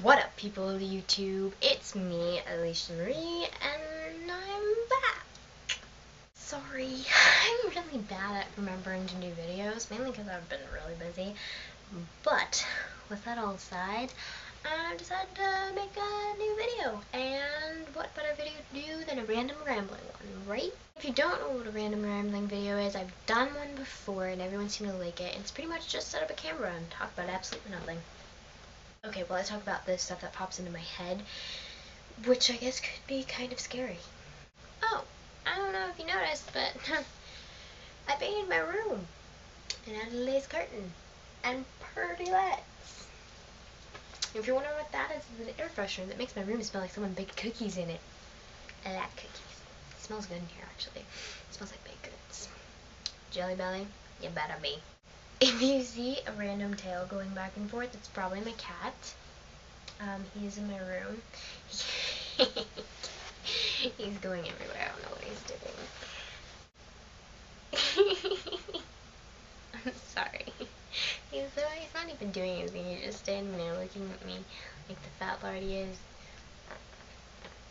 What up, people of YouTube? It's me, Alicia Marie, and I'm back. Sorry, I'm really bad at remembering to do videos, mainly because I've been really busy. But with that all aside, I decided to make a new video. And what better video to do than a random rambling one, right? If you don't know what a random rambling video is, I've done one before and everyone seemed to like it. It's pretty much just set up a camera and talk about absolutely nothing. Okay, well, I talk about this stuff that pops into my head, which I guess could be kind of scary. Oh, I don't know if you noticed, but I painted my room and added a lace curtain and pretty lights. If you're wondering what that is, it's an air freshener that makes my room smell like someone baked cookies in it. I like cookies. It smells good in here, actually. It smells like baked goods. Jelly Belly, you better be. If you see a random tail going back and forth, it's probably my cat. He's in my room. He's going everywhere. I don't know what he's doing. I'm sorry. He's not even doing anything. He's just standing there looking at me like the fat lord he is.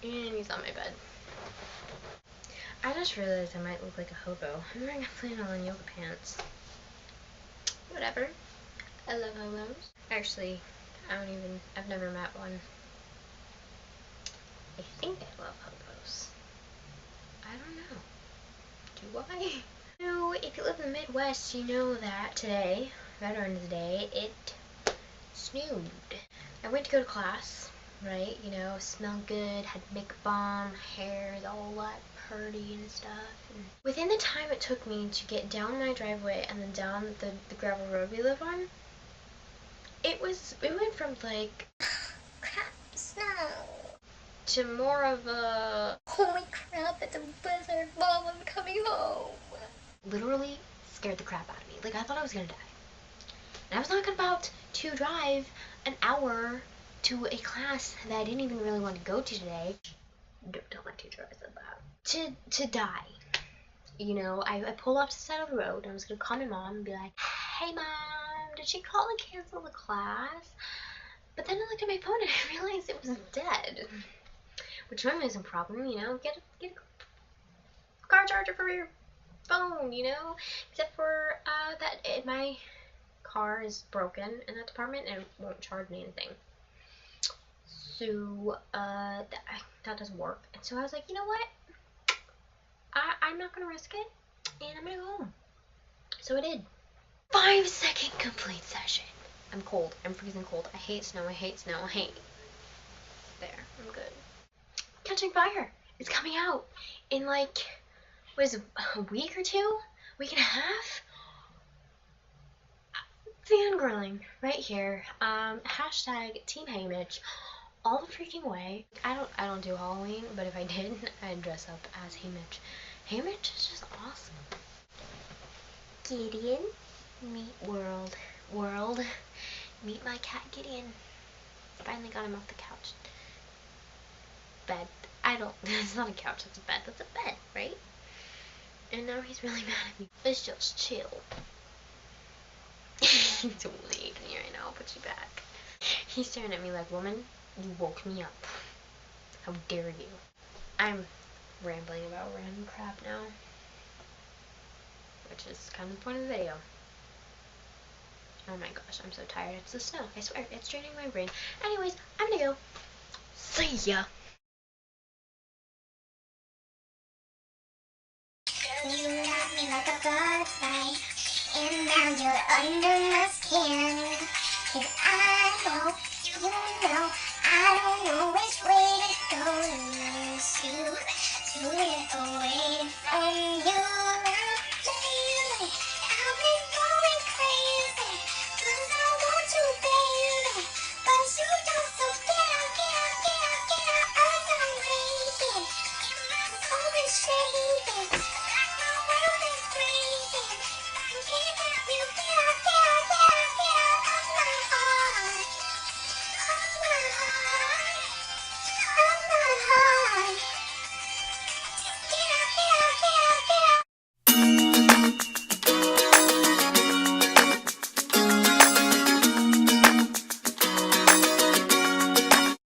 And he's on my bed. I just realized I might look like a hobo. I'm wearing a flannel and yoga pants. Whatever. I love hobos. Actually, I've never met one. I think I love hobos. I don't know. Do I? No, if you live in the Midwest, you know that today, Veterans Day, it snowed. I went to go to class, right? You know, smelled good, had makeup on, hair is all like pretty and stuff. And within the time it took me to get down my driveway and then down the gravel road we live on, it went from like crap, snow, to more of a holy crap, it's a blizzard, Mom, I'm coming home. Literally scared the crap out of me. Like, I thought I was gonna die. And I was not about to drive an hour to a class that I didn't even really want to go to today. Don't tell my teacher I said that. To die. You know, I pulled off to the side of the road and I was gonna call my mom and be like, hey Mom, did she call and cancel the class? But then I looked at my phone and I realized it was dead. Which normally isn't a problem, you know, get a car charger for your phone, you know, except for that my car is broken in that department and it won't charge me anything. So that doesn't work. And so I was like, you know what? I'm not gonna risk it, and I'm gonna go home. So I did. 5-second complete session. I'm cold. I'm freezing cold. I hate snow. I hate snow. I hate. There. I'm good. Catching Fire is coming out in like, what is it, a week or two? Week and a half? Fangirling right here. Hashtag Team Haymitch all the freaking way. I don't do Halloween, but if I did, I'd dress up as Haymitch. Haymitch is just awesome. Gideon, meet World. World, meet my cat Gideon. Finally got him off the couch. Bed. It's not a couch, it's a bed. That's a bed, right? And now he's really mad at me. Let's just chill. He's leaving me right now. I'll put you back. He's staring at me like, woman, you woke me up. How dare you? I'm rambling about random crap now. Which is kind of the point of the video. Oh my gosh, I'm so tired. It's the snow. I swear, it's draining my brain. Anyways, I'm gonna go. See ya. You got me like a butterfly, and now you're under my skin. 'Cause I know, you know